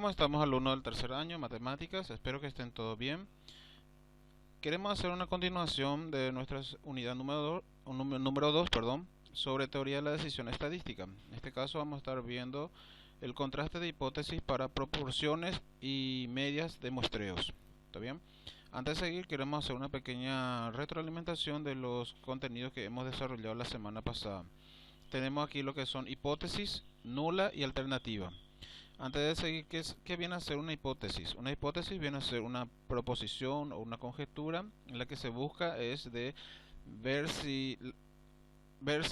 ¿Cómo estamos, alumnos del tercer año, matemáticas? Espero que estén todos bien. Queremos hacer una continuación de nuestra unidad número 2, sobre teoría de la decisión estadística. En este caso vamos a estar viendo el contraste de hipótesis para proporciones y medias de muestreos. ¿Está bien? Antes de seguir, queremos hacer una pequeña retroalimentación de los contenidos que hemos desarrollado la semana pasada. Tenemos aquí lo que son hipótesis, nula y alternativa. Antes de seguir, ¿qué viene a ser una hipótesis? Una hipótesis viene a ser una proposición o una conjetura en la que se busca es de ver si,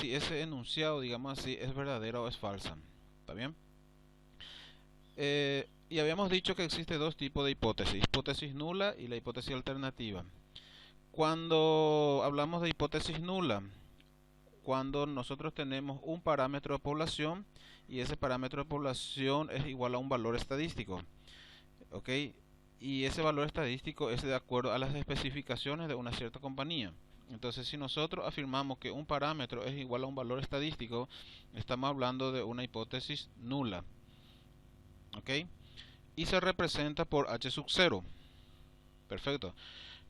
ese enunciado, digamos así, es verdadera o es falsa. ¿Está bien? Y habíamos dicho que existe dos tipos de hipótesis nula y la hipótesis alternativa. Cuando hablamos de hipótesis nula, cuando nosotros tenemos un parámetro de población y ese parámetro de población es igual a un valor estadístico, ¿ok? Y ese valor estadístico es de acuerdo a las especificaciones de una cierta compañía. Entonces, si nosotros afirmamos que un parámetro es igual a un valor estadístico, estamos hablando de una hipótesis nula, ¿ok? Y se representa por h sub 0. Perfecto.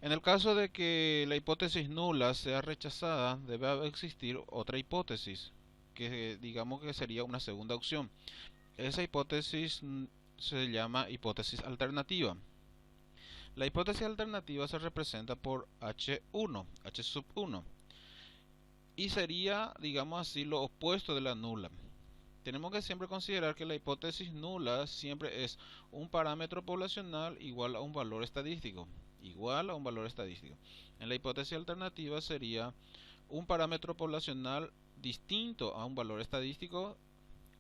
En el caso de que la hipótesis nula sea rechazada, debe existir otra hipótesis, que digamos que sería una segunda opción. Esa hipótesis se llama hipótesis alternativa. La hipótesis alternativa se representa por H1, H sub 1, y sería, digamos así, lo opuesto de la nula. Tenemos que siempre considerar que la hipótesis nula siempre es un parámetro poblacional igual a un valor estadístico. En la hipótesis alternativa sería un parámetro poblacional distinto a un valor estadístico,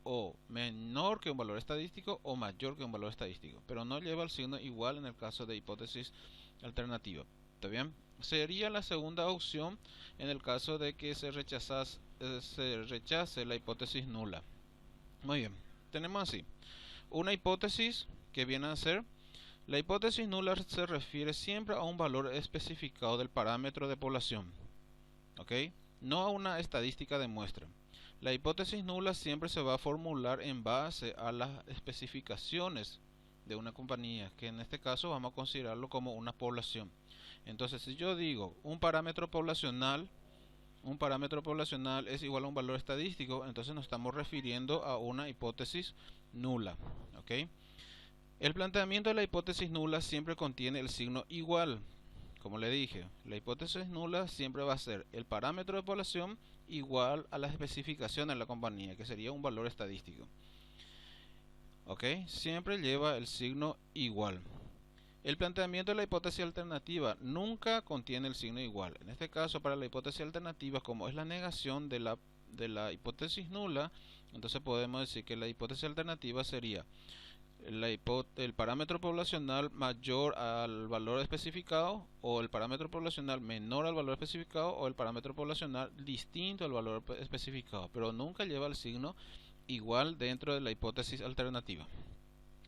o menor que un valor estadístico o mayor que un valor estadístico, pero no lleva el signo igual en el caso de hipótesis alternativa. ¿Está bien? Sería la segunda opción en el caso de que se rechace la hipótesis nula. Muy bien, tenemos así una hipótesis que viene a ser: la hipótesis nula se refiere siempre a un valor especificado del parámetro de población, ¿ok? No a una estadística de muestra. La hipótesis nula siempre se va a formular en base a las especificaciones de una compañía, que en este caso vamos a considerarlo como una población. Entonces, si yo digo un parámetro poblacional es igual a un valor estadístico, entonces nos estamos refiriendo a una hipótesis nula, ¿ok? El planteamiento de la hipótesis nula siempre contiene el signo igual. Como le dije, la hipótesis nula siempre va a ser el parámetro de población igual a las especificaciones de la compañía, que sería un valor estadístico. ¿Ok? Siempre lleva el signo igual. El planteamiento de la hipótesis alternativa nunca contiene el signo igual. En este caso, para la hipótesis alternativa, como es la negación de la hipótesis nula, entonces podemos decir que la hipótesis alternativa sería el parámetro poblacional mayor al valor especificado, o el parámetro poblacional menor al valor especificado, o el parámetro poblacional distinto al valor especificado, pero nunca lleva el signo igual dentro de la hipótesis alternativa.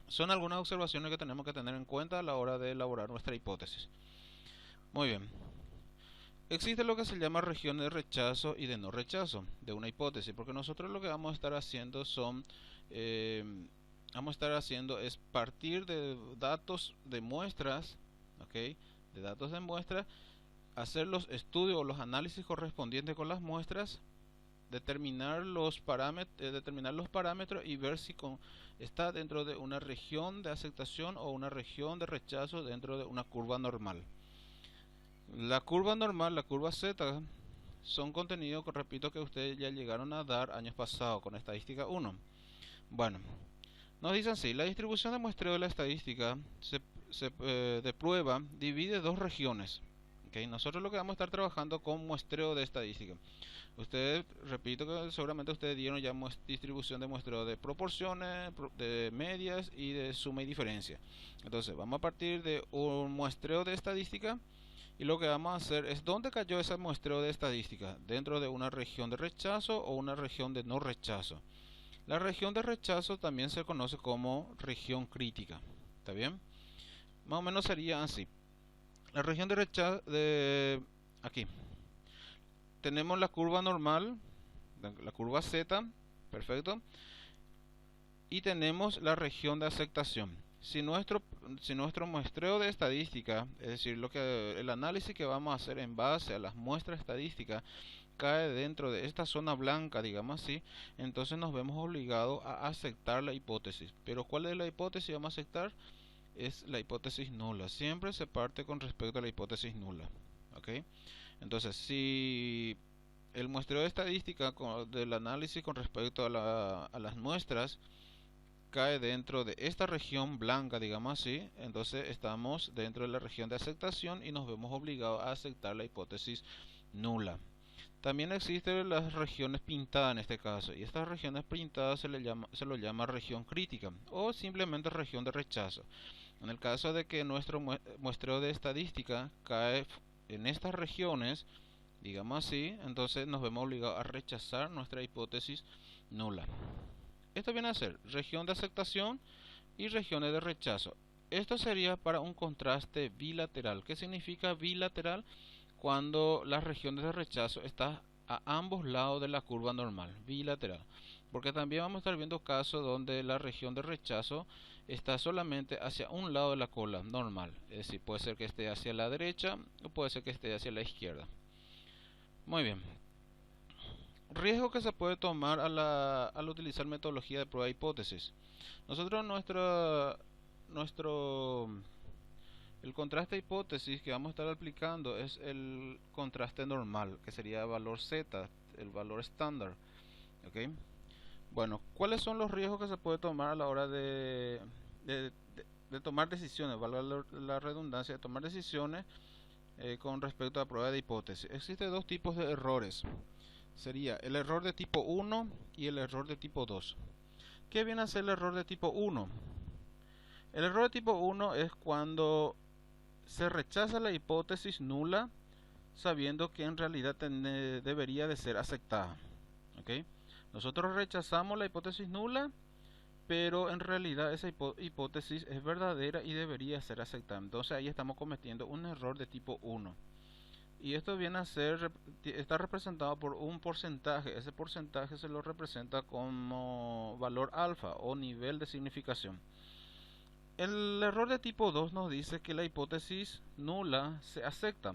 Son algunas observaciones que tenemos que tener en cuenta a la hora de elaborar nuestra hipótesis. Muy bien. Existe lo que se llama regiones de rechazo y de no rechazo de una hipótesis, porque nosotros lo que vamos a estar haciendo es partir de datos de muestras, ¿okay? De datos de muestras, hacer los estudios o los análisis correspondientes con las muestras, determinar los parámetros y ver si está dentro de una región de aceptación o una región de rechazo dentro de una curva normal. La curva normal, la curva Z, son contenidos, repito, que ustedes ya llegaron a dar años pasados con estadística 1. Bueno, nos dicen así: la distribución de muestreo de la estadística de prueba divide dos regiones. ¿Okay? Nosotros lo que vamos a estar trabajando con muestreo de estadística. Ustedes, repito que seguramente ustedes dieron ya distribución de muestreo de proporciones, de medias y de suma y diferencia. Entonces vamos a partir de un muestreo de estadística, y lo que vamos a hacer es: ¿dónde cayó ese muestreo de estadística? ¿Dentro de una región de rechazo o una región de no rechazo? La región de rechazo también se conoce como región crítica. ¿Está bien? Más o menos sería así. La región de rechazo, aquí tenemos la curva normal, la curva Z, perfecto, y tenemos la región de aceptación. si nuestro muestreo de estadística, es decir, el análisis que vamos a hacer en base a las muestras estadísticas, cae dentro de esta zona blanca, digamos así, entonces nos vemos obligados a aceptar la hipótesis. Pero ¿cuál es la hipótesis que vamos a aceptar? Es la hipótesis nula. Siempre se parte con respecto a la hipótesis nula. ¿Ok? Entonces, si el muestreo de estadística del análisis con respecto a las muestras cae dentro de esta región blanca, digamos así, entonces estamos dentro de la región de aceptación y nos vemos obligados a aceptar la hipótesis nula. También existen las regiones pintadas en este caso, y estas regiones pintadas se lo llama región crítica o simplemente región de rechazo. En el caso de que nuestro muestreo de estadística cae en estas regiones, digamos así, entonces nos vemos obligados a rechazar nuestra hipótesis nula. Esto viene a ser región de aceptación y regiones de rechazo. Esto sería para un contraste bilateral. ¿Qué significa bilateral? Cuando las regiones de rechazo están a ambos lados de la curva normal, bilateral. Porque también vamos a estar viendo casos donde la región de rechazo está solamente hacia un lado de la cola normal. Es decir, puede ser que esté hacia la derecha o puede ser que esté hacia la izquierda. Muy bien. Riesgo que se puede tomar al utilizar metodología de prueba de hipótesis. Nosotros el contraste de hipótesis que vamos a estar aplicando es el contraste normal, que sería el valor Z, el valor estándar. ¿Okay? Bueno, ¿cuáles son los riesgos que se puede tomar a la hora de tomar decisiones? Valga la redundancia, de tomar decisiones con respecto a la prueba de hipótesis. Existen dos tipos de errores. Sería el error de tipo 1 y el error de tipo 2. ¿Qué viene a ser el error de tipo 1? El error de tipo 1 es cuando se rechaza la hipótesis nula sabiendo que en realidad debería de ser aceptada. ¿Okay? Nosotros rechazamos la hipótesis nula, pero en realidad esa hipótesis es verdadera y debería ser aceptada. Entonces ahí estamos cometiendo un error de tipo 1. Y esto viene a ser, está representado por un porcentaje. Ese porcentaje se lo representa como valor alfa o nivel de significación. El error de tipo 2 nos dice que la hipótesis nula se acepta,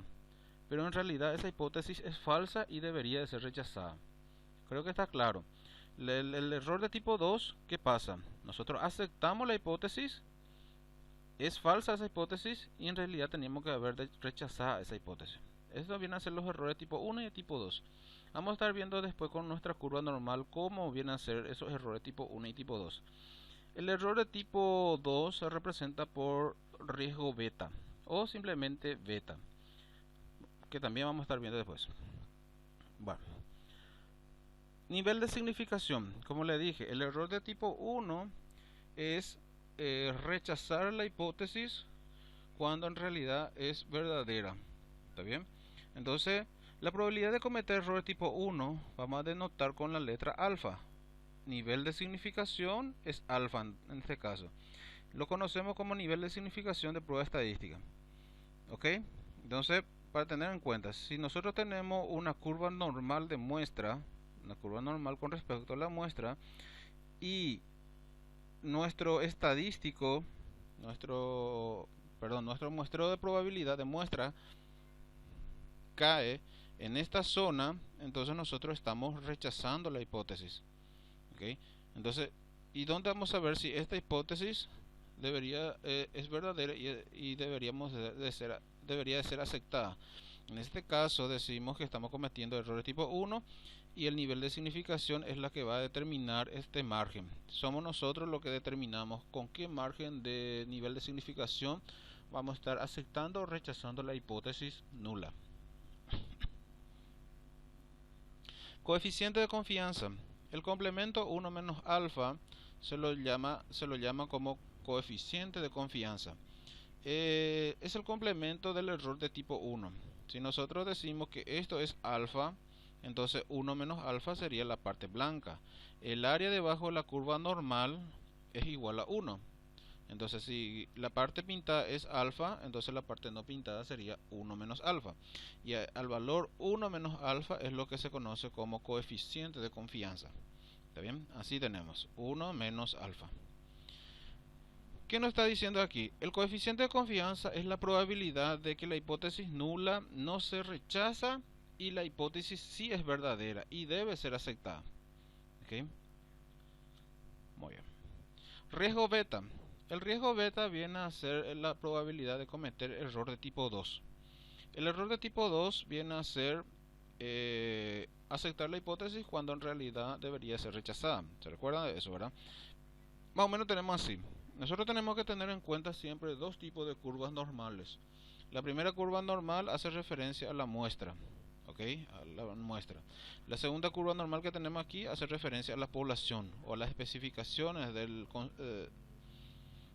pero en realidad esa hipótesis es falsa y debería de ser rechazada. Creo que está claro. El error de tipo 2, ¿qué pasa? Nosotros aceptamos la hipótesis, es falsa esa hipótesis y en realidad tenemos que haber rechazado esa hipótesis. Esto viene a ser los errores de tipo 1 y de tipo 2. Vamos a estar viendo después con nuestra curva normal cómo vienen a ser esos errores de tipo 1 y tipo 2. El error de tipo 2 se representa por riesgo beta o simplemente beta, que también vamos a estar viendo después. Bueno, nivel de significación. Como le dije, el error de tipo 1 es rechazar la hipótesis cuando en realidad es verdadera. ¿Está bien? Entonces, la probabilidad de cometer error tipo 1 vamos a denotar con la letra alfa. Nivel de significación es alfa en este caso. Lo conocemos como nivel de significación de prueba estadística. ¿Ok? Entonces, para tener en cuenta, si nosotros tenemos una curva normal de muestra, una curva normal con respecto a la muestra, y nuestro estadístico, nuestro muestreo de probabilidad de muestra cae en esta zona, entonces nosotros estamos rechazando la hipótesis. ¿Okay? Entonces, ¿y dónde vamos a ver si esta hipótesis es verdadera y debería de ser aceptada? En este caso decimos que estamos cometiendo errores tipo 1 y el nivel de significación es la que va a determinar este margen. Somos nosotros los que determinamos con qué margen de nivel de significación vamos a estar aceptando o rechazando la hipótesis nula. Coeficiente de confianza. El complemento 1 menos alfa se lo llama como coeficiente de confianza. Es el complemento del error de tipo 1. Si nosotros decimos que esto es alfa, entonces 1 menos alfa sería la parte blanca. El área debajo de la curva normal es igual a 1. Entonces si la parte pintada es alfa, entonces la parte no pintada sería 1 menos alfa. Y al valor 1 menos alfa es lo que se conoce como coeficiente de confianza. ¿Está bien? Así tenemos 1 menos alfa. ¿Qué nos está diciendo aquí? El coeficiente de confianza es la probabilidad de que la hipótesis nula no se rechaza y la hipótesis sí es verdadera y debe ser aceptada. ¿Ok? Muy bien. Riesgo beta. El riesgo beta viene a ser la probabilidad de cometer error de tipo 2. El error de tipo 2 viene a ser aceptar la hipótesis cuando en realidad debería ser rechazada. ¿Se recuerdan de eso, verdad? Más o menos tenemos así. Nosotros tenemos que tener en cuenta siempre dos tipos de curvas normales. La primera curva normal hace referencia a la muestra, ¿ok? A la muestra. La segunda curva normal que tenemos aquí hace referencia a la población o a las especificaciones de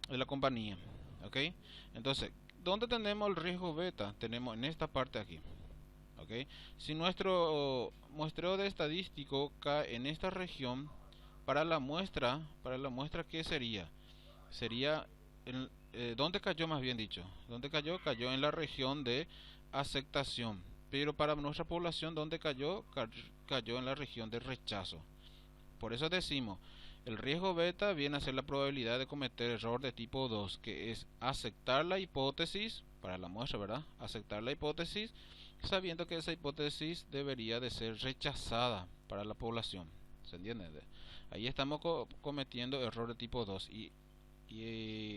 la compañía, ¿ok? Entonces, ¿dónde tenemos el riesgo beta? Tenemos en esta parte aquí, ¿ok? Si nuestro muestreo de estadístico cae en esta región, para la muestra, ¿qué sería? Sería, ¿dónde cayó más bien dicho? ¿Dónde cayó? Cayó en la región de aceptación. Pero para nuestra población, ¿dónde cayó? Cayó en la región de rechazo. Por eso decimos, el riesgo beta viene a ser la probabilidad de cometer error de tipo 2, que es aceptar la hipótesis, para la muestra, ¿verdad? Aceptar la hipótesis, sabiendo que esa hipótesis debería de ser rechazada para la población. ¿Se entiende? Ahí estamos cometiendo error de tipo 2 y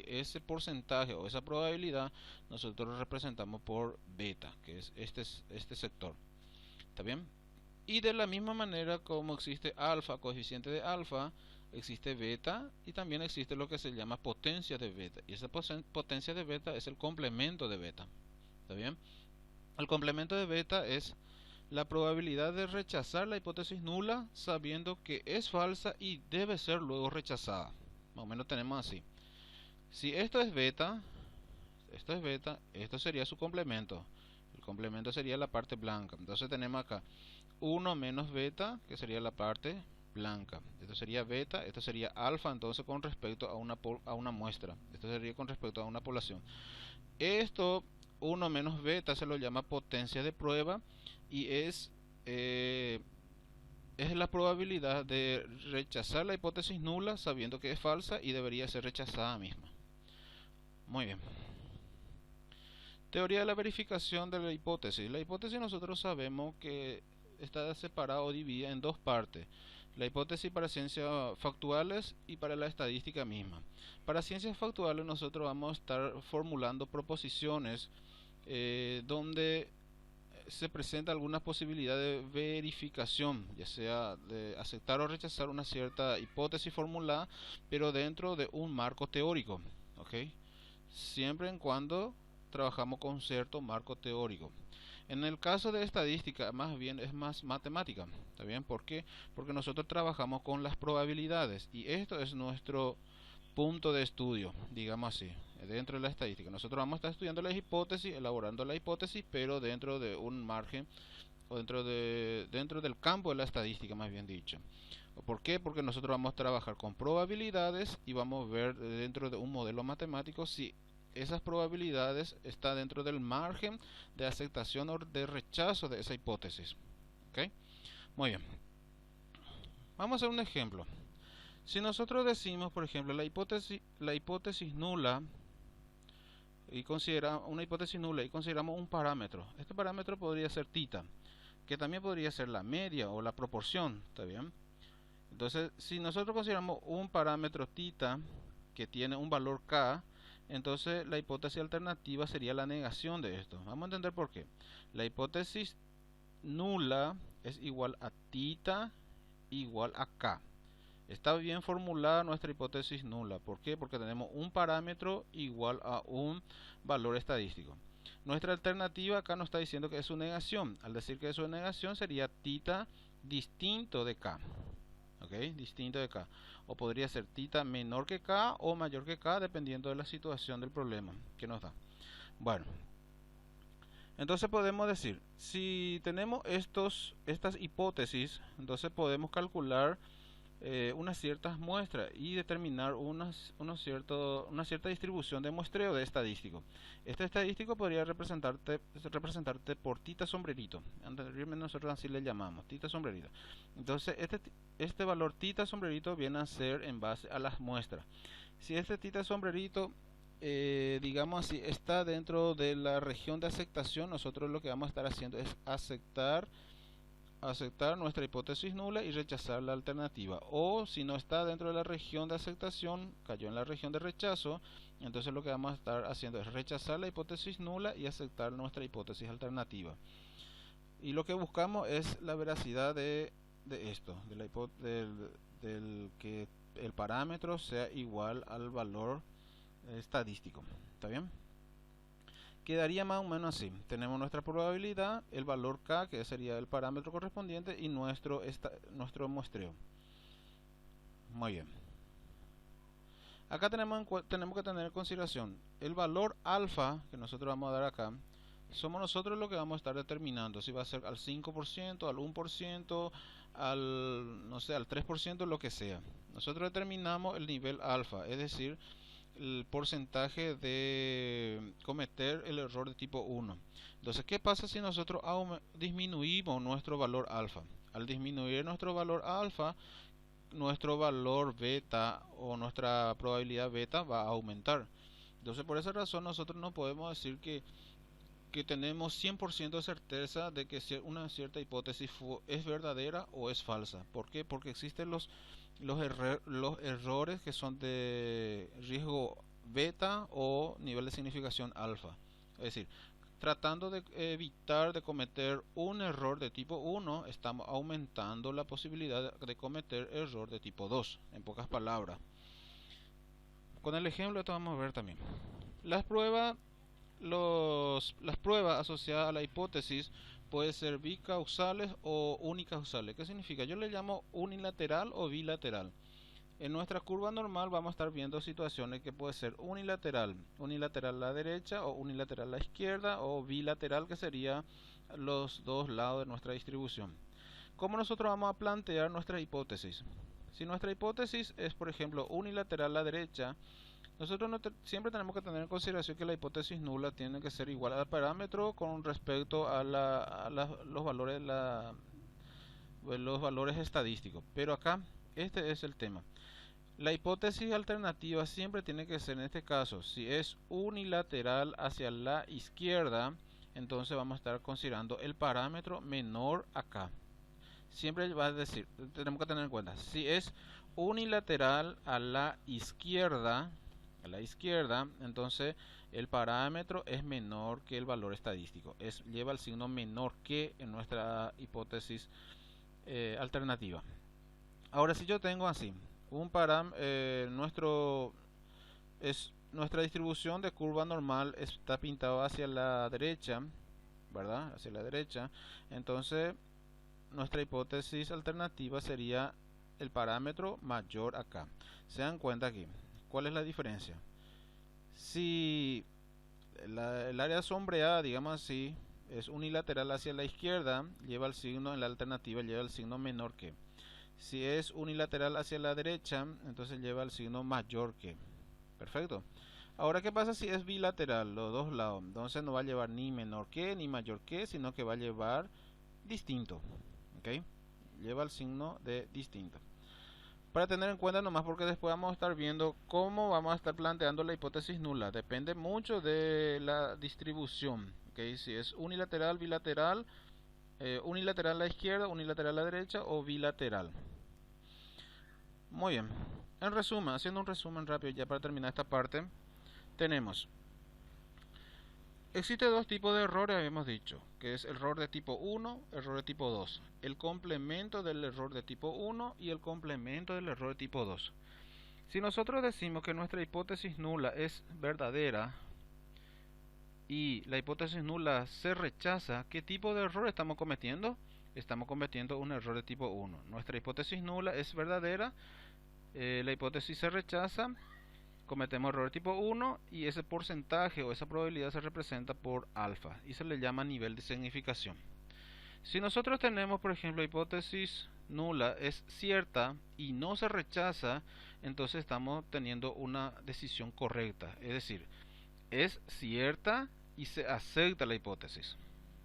ese porcentaje o esa probabilidad nosotros lo representamos por beta, que es este sector. ¿Está bien? Y de la misma manera como existe alfa, coeficiente de alfa, existe beta y también existe lo que se llama potencia de beta. Y esa potencia de beta es el complemento de beta. ¿Está bien? El complemento de beta es la probabilidad de rechazar la hipótesis nula sabiendo que es falsa y debe ser luego rechazada. Más o menos tenemos así. Si esto es beta, esto sería su complemento. El complemento sería la parte blanca. Entonces tenemos acá 1 menos beta, que sería la parte blanca. Esto sería beta, esto sería alfa, entonces con respecto a una muestra. Esto sería con respecto a una población. Esto, 1 menos beta, se lo llama potencia de prueba y es la probabilidad de rechazar la hipótesis nula sabiendo que es falsa y debería ser rechazada misma. Muy bien. Teoría de la verificación de la hipótesis. La hipótesis nosotros sabemos que está separada o dividida en dos partes. La hipótesis para ciencias factuales y para la estadística misma. Para ciencias factuales nosotros vamos a estar formulando proposiciones donde se presenta alguna posibilidad de verificación, ya sea de aceptar o rechazar una cierta hipótesis formulada, pero dentro de un marco teórico, ¿ok? Siempre en cuando trabajamos con cierto marco teórico. En el caso de estadística, más bien es más matemática, ¿está bien? ¿Por qué? Porque nosotros trabajamos con las probabilidades y esto es nuestro punto de estudio, digamos así, dentro de la estadística. Nosotros vamos a estar estudiando las hipótesis, elaborando la hipótesis, pero dentro de un margen o dentro del campo de la estadística, más bien dicho. ¿Por qué? Porque nosotros vamos a trabajar con probabilidades y vamos a ver dentro de un modelo matemático si esas probabilidades están dentro del margen de aceptación o de rechazo de esa hipótesis. ¿Ok? Muy bien. Vamos a hacer un ejemplo. Si nosotros decimos, por ejemplo, la hipótesis nula y consideramos una hipótesis nula y consideramos un parámetro. Este parámetro podría ser θ, que también podría ser la media o la proporción, ¿está bien? Entonces, si nosotros consideramos un parámetro θ que tiene un valor k, entonces la hipótesis alternativa sería la negación de esto. Vamos a entender por qué. La hipótesis nula es igual a θ igual a k. Está bien formulada nuestra hipótesis nula. ¿Por qué? Porque tenemos un parámetro igual a un valor estadístico. Nuestra alternativa acá nos está diciendo que es su negación. Al decir que es su negación sería θ distinto de k. ¿Ok? Distinto de k. O podría ser θ menor que k o mayor que k dependiendo de la situación del problema que nos da. Bueno. Entonces podemos decir, si tenemos estas hipótesis, entonces podemos calcular unas ciertas muestras y determinar una cierta distribución de muestreo de estadístico. Este estadístico podría representarte por θ sombrerito. Anteriormente nosotros así le llamamos, θ sombrerito. Entonces este valor θ sombrerito viene a ser en base a las muestras. Si este tita sombrerito, digamos así, está dentro de la región de aceptación, nosotros lo que vamos a estar haciendo es aceptar nuestra hipótesis nula y rechazar la alternativa. O si no está dentro de la región de aceptación, cayó en la región de rechazo, entonces lo que vamos a estar haciendo es rechazar la hipótesis nula y aceptar nuestra hipótesis alternativa. Y lo que buscamos es la veracidad de esto, del que el parámetro sea igual al valor estadístico. ¿Está bien? Quedaría más o menos así. Tenemos nuestra probabilidad, el valor K, que sería el parámetro correspondiente, y nuestro muestreo. Muy bien. Acá tenemos que tener en consideración el valor alfa que nosotros vamos a dar acá. Somos nosotros lo que vamos a estar determinando si va a ser al 5%, al 1%, no sé, al 3%, lo que sea. Nosotros determinamos el nivel alfa, es decir, el porcentaje de cometer el error de tipo 1. Entonces, ¿qué pasa si nosotros disminuimos nuestro valor alfa? Al disminuir nuestro valor alfa, nuestro valor beta o nuestra probabilidad beta va a aumentar. Entonces, por esa razón nosotros no podemos decir que tenemos 100% de certeza de que una cierta hipótesis es verdadera o es falsa. ¿Por qué? Porque existen los errores que son de riesgo beta o nivel de significación alfa. Es decir, tratando de evitar de cometer un error de tipo 1, estamos aumentando la posibilidad de cometer error de tipo 2, en pocas palabras. Con el ejemplo esto vamos a ver también. Las pruebas asociadas a la hipótesis pueden ser bicausales o unicausales. ¿Qué significa? Yo le llamo unilateral o bilateral. En nuestra curva normal vamos a estar viendo situaciones que puede ser unilateral a la derecha o unilateral a la izquierda, o bilateral, que sería los dos lados de nuestra distribución. ¿Cómo nosotros vamos a plantear nuestra hipótesis? Si nuestra hipótesis es, por ejemplo, unilateral a la derecha, nosotros siempre tenemos que tener en consideración que la hipótesis nula tiene que ser igual al parámetro con respecto a los valores estadísticos. Pero acá, este es el tema. La hipótesis alternativa siempre tiene que ser, en este caso, si es unilateral hacia la izquierda, entonces vamos a estar considerando el parámetro menor acá. Siempre va a decir, tenemos que tener en cuenta, si es unilateral a la izquierda, entonces el parámetro es menor que el valor estadístico, lleva el signo menor que en nuestra hipótesis alternativa. Ahora, si yo tengo así nuestra distribución de curva normal está pintado hacia la derecha, ¿verdad? Hacia la derecha. Entonces, nuestra hipótesis alternativa sería el parámetro mayor acá. Se dan cuenta aquí. ¿Cuál es la diferencia? Si el área sombreada, digamos así, es unilateral hacia la izquierda, lleva el signo, en la alternativa lleva el signo menor que. Si es unilateral hacia la derecha, entonces lleva el signo mayor que. Perfecto. Ahora, ¿qué pasa si es bilateral, los dos lados? Entonces no va a llevar ni menor que ni mayor que, sino que va a llevar distinto. ¿Ok? Lleva el signo de distinto. Para tener en cuenta nomás, porque después vamos a estar viendo cómo vamos a estar planteando la hipótesis nula. Depende mucho de la distribución. ¿Ok? Si es unilateral, bilateral, unilateral a la izquierda, unilateral a la derecha o bilateral. Muy bien. En resumen, haciendo un resumen rápido ya para terminar esta parte, existe dos tipos de errores, habíamos dicho, que es el error de tipo 1, error de tipo 2. El complemento del error de tipo 1 y el complemento del error de tipo 2. Si nosotros decimos que nuestra hipótesis nula es verdadera y la hipótesis nula se rechaza, ¿qué tipo de error estamos cometiendo? Estamos cometiendo un error de tipo 1. Nuestra hipótesis nula es verdadera, la hipótesis se rechaza, cometemos error de tipo 1 y ese porcentaje o esa probabilidad se representa por alfa y se le llama nivel de significación. Si nosotros tenemos, por ejemplo, hipótesis nula es cierta y no se rechaza, entonces estamos teniendo una decisión correcta, es decir, es cierta y se acepta la hipótesis.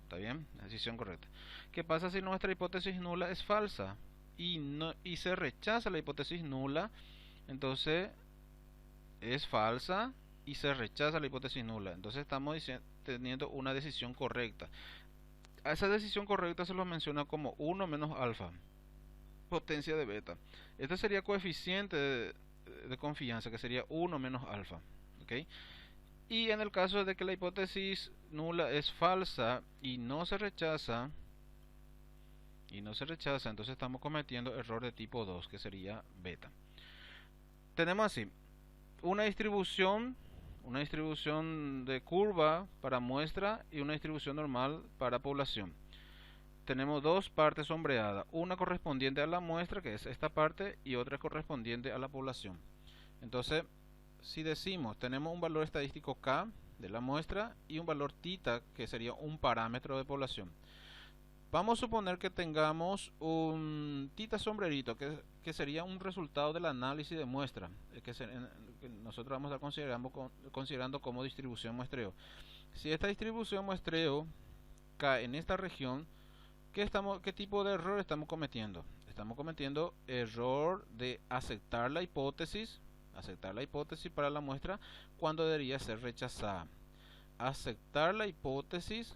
¿Está bien? La decisión correcta. ¿Qué pasa si nuestra hipótesis nula es falsa y se rechaza la hipótesis nula? Entonces es falsa y se rechaza la hipótesis nula. Entonces estamos teniendo una decisión correcta. A esa decisión correcta se lo menciona como 1 menos alfa, potencia de beta. Este sería coeficiente de confianza, que sería 1 menos alfa. ¿Okay? Y en el caso de que la hipótesis nula es falsa y no se rechaza, entonces estamos cometiendo error de tipo 2, que sería beta. Tenemos así una distribución de curva para muestra y una distribución normal para población. Tenemos dos partes sombreadas, una correspondiente a la muestra, que es esta parte, y otra correspondiente a la población. Entonces, si decimos, tenemos un valor estadístico K de la muestra y un valor θ, que sería un parámetro de población. Vamos a suponer que tengamos un θ sombrerito, que sería un resultado del análisis de muestra, que nosotros vamos a estar considerando como distribución muestreo. Si esta distribución muestreo cae en esta región, ¿qué tipo de error estamos cometiendo? Estamos cometiendo error de aceptar la hipótesis para la muestra cuando debería ser rechazada. Aceptar la hipótesis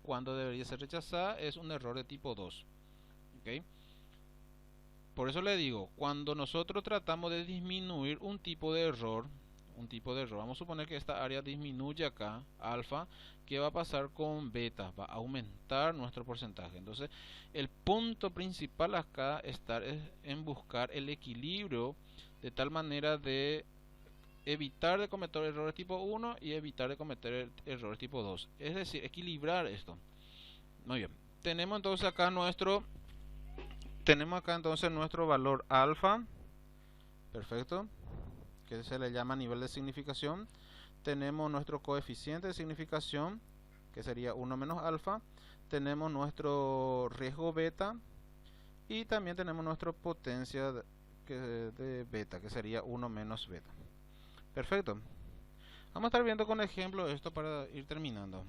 cuando debería ser rechazada es un error de tipo 2. ¿Okay? Por eso le digo, cuando nosotros tratamos de disminuir un tipo de error, vamos a suponer que esta área disminuye acá, alfa, ¿qué va a pasar con beta? Va a aumentar nuestro porcentaje. Entonces, el punto principal acá es en buscar el equilibrio de tal manera de evitar de cometer errores tipo 1 y evitar de cometer errores tipo 2. Es decir, equilibrar esto. Muy bien. Tenemos entonces acá nuestro valor alfa. Perfecto. Que se le llama nivel de significación. Tenemos nuestro coeficiente de significación, que sería 1 menos alfa. Tenemos nuestro riesgo beta. Y también tenemos nuestra potencia de beta, que sería 1 menos beta. Perfecto. Vamos a estar viendo con ejemplo esto para ir terminando.